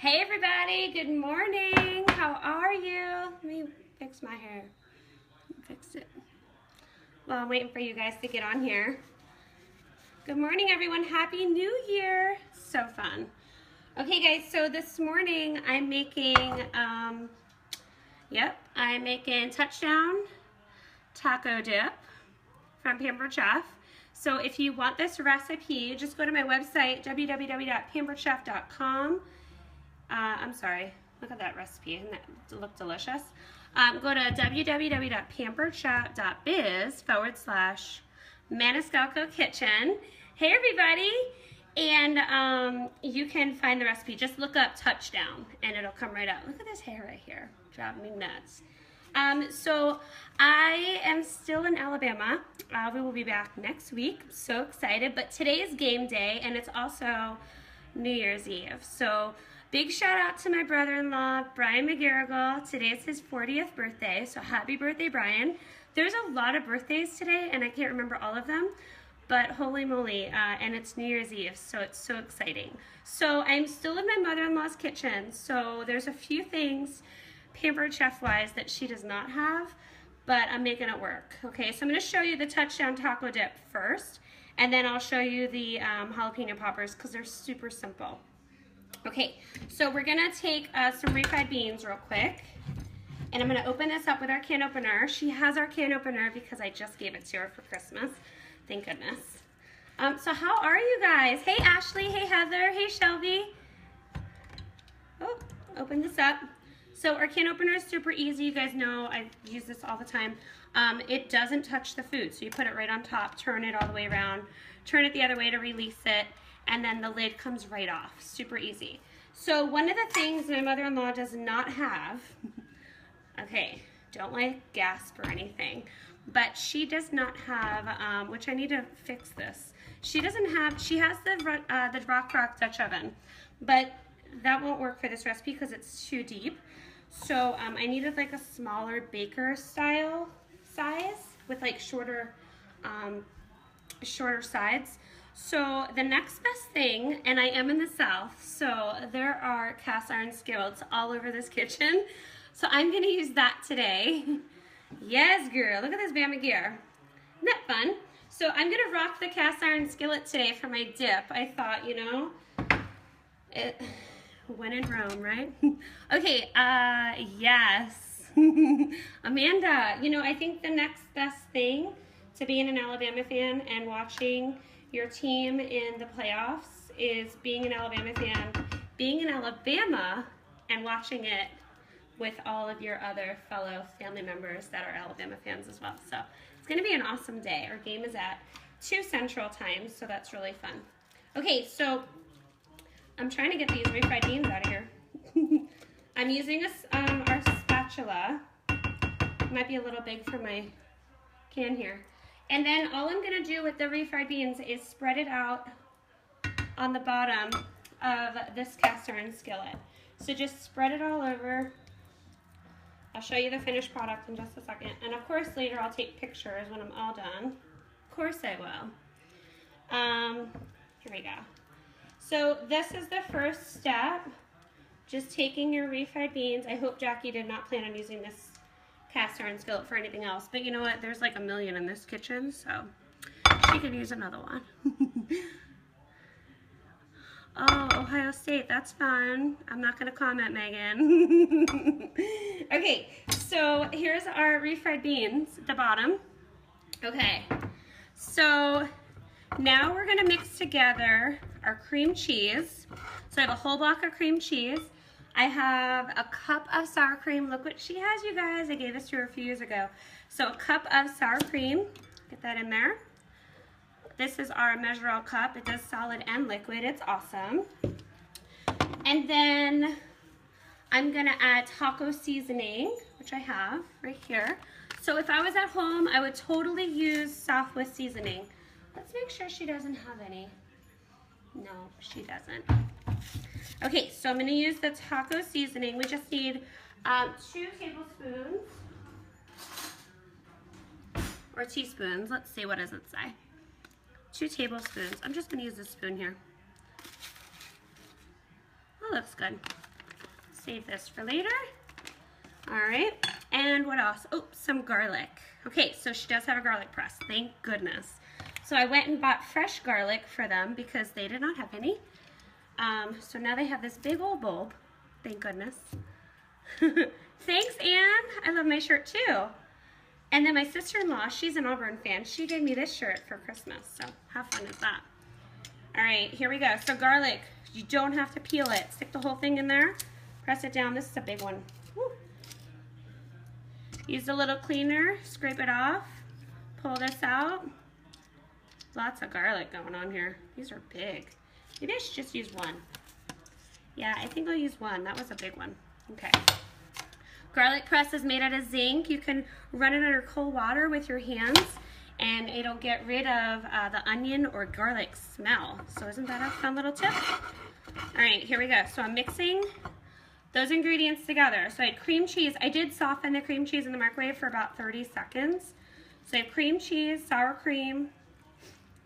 Hey everybody, good morning. How are you? Let me fix my hair. Fix it. Well, I'm waiting for you guys to get on here. Good morning everyone, Happy New Year. So fun. Okay guys, so this morning I'm making, I'm making touchdown taco dip from Pampered Chef. So if you want this recipe, just go to my website, www.pamperedchef.com. I'm sorry, look at that recipe, doesn't that look delicious? Go to www.pamperedchef.biz/Maniscalco Kitchen. Hey everybody, and you can find the recipe. Just look up touchdown and it'll come right up. Look at this hair right here, driving me nuts. So I am still in Alabama. We will be back next week. I'm so excited, but today is game day and it's also New Year's Eve. So big shout out to my brother-in-law, Brian McGarrigle. Today is his 40th birthday, so happy birthday, Brian. There's a lot of birthdays today, and I can't remember all of them, but holy moly, and it's New Year's Eve, so it's so exciting. So I'm still in my mother-in-law's kitchen, so there's a few things Pampered Chef-wise that she does not have, but I'm making it work. Okay, so I'm gonna show you the touchdown taco dip first, and then I'll show you the jalapeno poppers because they're super simple. Okay, so we're gonna take some refried beans real quick, and I'm gonna open this up with our can opener. She has our can opener because I just gave it to her for Christmas. Thank goodness. So how are you guys? Hey Ashley, hey Heather, hey Shelby. Oh, open this up. So our can opener is super easy. You guys know I use this all the time. It doesn't touch the food, so you put it right on top, turn it all the way around, turn it the other way to release it, and then the lid comes right off. Super easy. So one of the things my mother-in-law does not have, okay, don't like gasp or anything, but she does not have, which I need to fix this. She doesn't have, she has the Rock Dutch oven, but that won't work for this recipe because it's too deep. So I needed like a smaller baker style size with like shorter sides. So the next best thing, and I am in the South, so there are cast iron skillets all over this kitchen. So I'm gonna use that today. Yes, girl, look at this Bama gear. Isn't that fun? So I'm gonna rock the cast iron skillet today for my dip. I thought, you know, when in Rome, right? Okay, yes. Amanda, you know, I think the next best thing to being an Alabama fan and watching your team in the playoffs is being an Alabama fan, being in Alabama and watching it with all of your other fellow family members that are Alabama fans as well. So it's gonna be an awesome day. Our game is at 2 Central Time, so that's really fun. Okay, so I'm trying to get these refried beans out of here. I'm using our spatula. Might be a little big for my can here. And then all I'm gonna do with the refried beans is spread it out on the bottom of this cast iron skillet. So just spread it all over. I'll show you the finished product in just a second. And of course later I'll take pictures when I'm all done. Of course I will. Here we go. So this is the first step. Just taking your refried beans. I hope Jackie did not plan on using this cast iron skillet for anything else, but you know what, there's like a million in this kitchen, so she could use another one. Oh, Ohio State, that's fun. I'm not gonna comment, Megan. Okay, so here's our refried beans at the bottom. Okay, so now we're gonna mix together our cream cheese. So I have a whole block of cream cheese. I have a cup of sour cream. Look what she has, you guys. I gave this to her a few years ago. So a cup of sour cream. Get that in there. This is our measure all cup. It does solid and liquid. It's awesome. And then I'm gonna add taco seasoning, which I have right here. So if I was at home, I would totally use Southwest seasoning. Let's make sure she doesn't have any. No, she doesn't. Okay, so I'm gonna use the taco seasoning. We just need 2 tablespoons, or teaspoons. Let's see, what does it say? 2 tablespoons. I'm just gonna use this spoon here. Oh, looks good. save this for later. All right, and what else? Oh, some garlic. Okay, so she does have a garlic press, thank goodness. So I went and bought fresh garlic for them because they did not have any. So now they have this big old bulb, thank goodness. Thanks, Anne. I love my shirt too. And then my sister-in-law, she's an Auburn fan. She gave me this shirt for Christmas, so how fun is that? All right, here we go. So garlic, you don't have to peel it. Stick the whole thing in there, press it down. This is a big one. Woo. Use a little cleaner, scrape it off, pull this out. Lots of garlic going on here. These are big. Maybe I should just use one. Yeah, I think I'll use one. That was a big one. Okay. Garlic press is made out of zinc. You can run it under cold water with your hands and it'll get rid of the onion or garlic smell. So isn't that a fun little tip? All right, here we go. So I'm mixing those ingredients together. So I had cream cheese. I did soften the cream cheese in the microwave for about 30 seconds. So I have cream cheese, sour cream,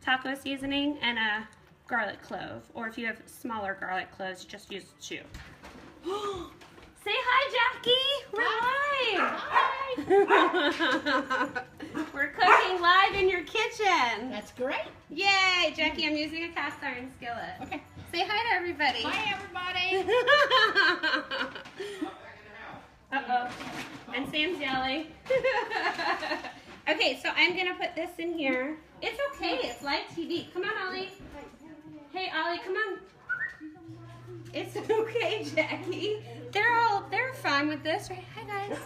taco seasoning, and a garlic clove. Or if you have smaller garlic cloves, just use 2. Say hi, Jackie. We're live. We're cooking live in your kitchen. That's great. Yay, Jackie, I'm using a cast iron skillet. Okay. Say hi to everybody. Hi, everybody. Uh-oh. And Sam's yelling. Okay, so I'm going to put this in here. It's okay. It's live TV. Come on, Ollie. Hey, Ollie, come on. It's okay, Jackie. They're fine with this, right? Hi, guys.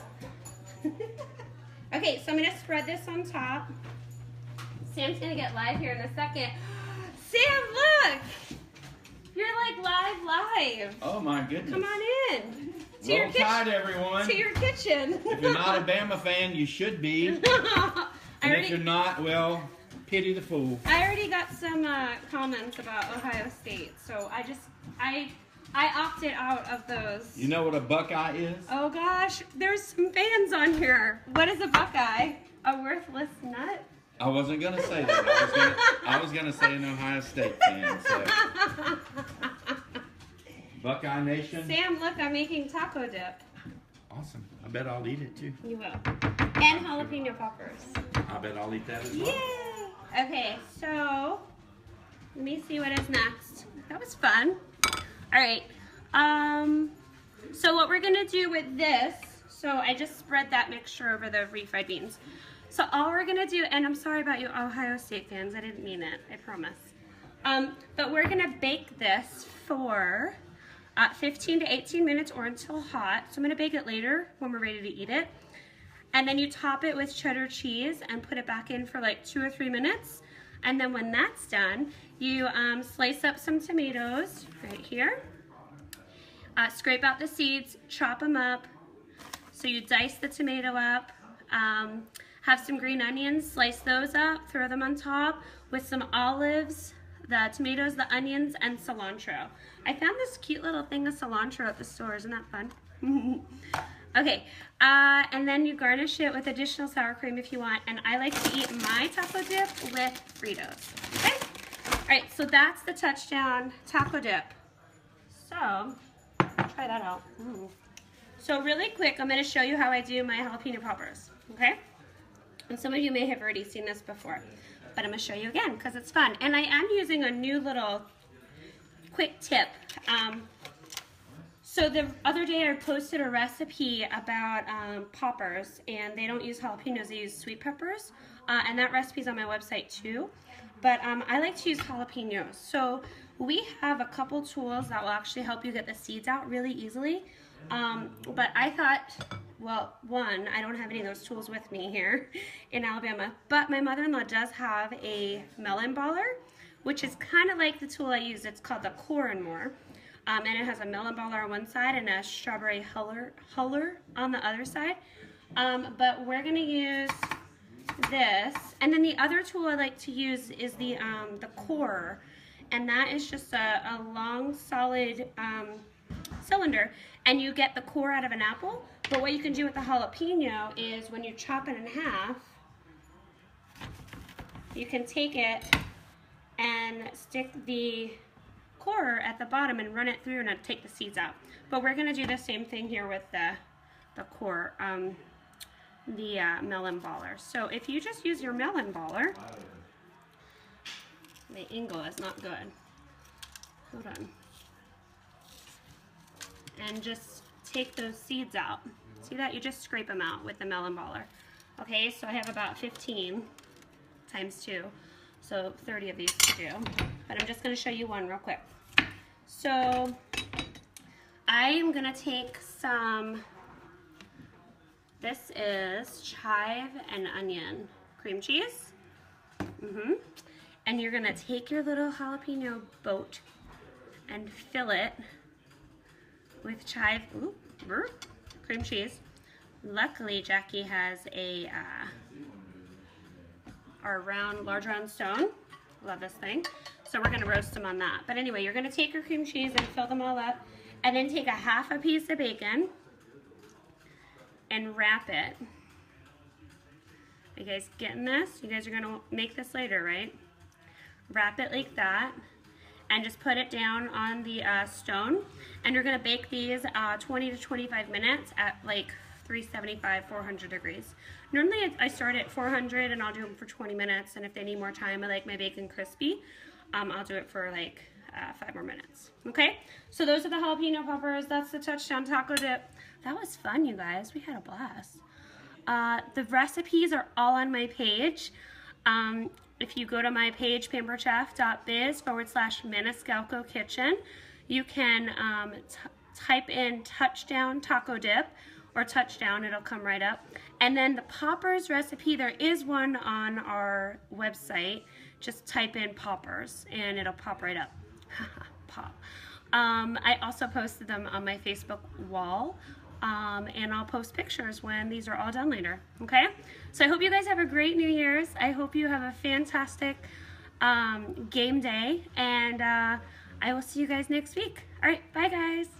Okay, so I'm gonna spread this on top. Sam's gonna get live here in a second. Sam, look! You're like live. Oh my goodness. Come on in. Roll Tide, everyone. To your kitchen. If you're not a Bama fan, you should be. And if you're not, well, pity the fool. I already got some comments about Ohio State, so I opted out of those. You know what a Buckeye is? Oh gosh, there's some fans on here. What is a Buckeye? A worthless nut? I wasn't gonna say that. I was gonna say an Ohio State fan. So. Buckeye Nation. Sam, look, I'm making taco dip. Awesome. I bet I'll eat it too. You will. And jalapeno poppers. I bet I'll eat that as well. Yay! Okay, so let me see what is next. That was fun. All right. So what we're gonna do with this, so I just spread that mixture over the refried beans. So all we're gonna do, and I'm sorry about you Ohio State fans, I didn't mean it, I promise. But we're gonna bake this for 15 to 18 minutes or until hot. So I'm gonna bake it later when we're ready to eat it. And then you top it with cheddar cheese and put it back in for like 2 or 3 minutes. And then when that's done, you slice up some tomatoes right here. Scrape out the seeds, chop them up. So you dice the tomato up. Have some green onions, slice those up, throw them on top with some olives, the tomatoes, the onions, and cilantro. I found this cute little thing of cilantro at the store. Isn't that fun? Okay, and then you garnish it with additional sour cream if you want, and I like to eat my taco dip with Fritos. Okay? All right, so that's the touchdown taco dip. So, try that out. So really quick, I'm going to show you how I do my jalapeno poppers, okay? And some of you may have already seen this before, but I'm going to show you again because it's fun. And I am using a new little quick tip. So the other day I posted a recipe about poppers, and they don't use jalapenos, they use sweet peppers, and that recipe's on my website too. But I like to use jalapenos. So we have a couple tools that will actually help you get the seeds out really easily. But I thought, well, one, I don't have any of those tools with me here in Alabama, but my mother-in-law does have a melon baller, which is kind of like the tool I use. It's called the Core and More. And it has a melon baller on one side and a strawberry huller on the other side. But we're gonna use this. And then the other tool I like to use is the Core. And that is just a long, solid cylinder. And you get the core out of an apple. But what you can do with the jalapeno is when you chop it in half, you can take it and stick the core at the bottom and run it through and take the seeds out. But we're gonna do the same thing here with the core, the melon baller. So if you just use your melon baller, the angle is not good. Hold on. And just take those seeds out. See that? You just scrape them out with the melon baller. Okay, so I have about 15 times 2, so 30 of these to do. But I'm just going to show you one real quick. So I am going to take some, this is chive and onion cream cheese. And you're going to take your little jalapeno boat and fill it with chive, cream cheese. Luckily, Jackie has our large round stone. Love this thing. So we're gonna roast them on that. But anyway, you're gonna take your cream cheese and fill them all up, and then take a half a piece of bacon and wrap it. You guys getting this? You guys are gonna make this later, right? Wrap it like that, and just put it down on the stone. And you're gonna bake these 20 to 25 minutes at like 375, 400 degrees. Normally I start at 400 and I'll do them for 20 minutes. And if they need more time, I like my bacon crispy, I'll do it for like 5 more minutes. Okay, so those are the jalapeno poppers. That's the touchdown taco dip. That was fun, you guys. We had a blast. The recipes are all on my page. If you go to my page, pamperchef.biz/Maniscalco Kitchen, you can type in touchdown taco dip or touchdown, it'll come right up. And then the poppers recipe, there is one on our website. Just type in poppers and it'll pop right up. Pop. I also posted them on my Facebook wall. And I'll post pictures when these are all done later, okay? So I hope you guys have a great New Year's. I hope you have a fantastic game day, and I will see you guys next week. All right, bye guys.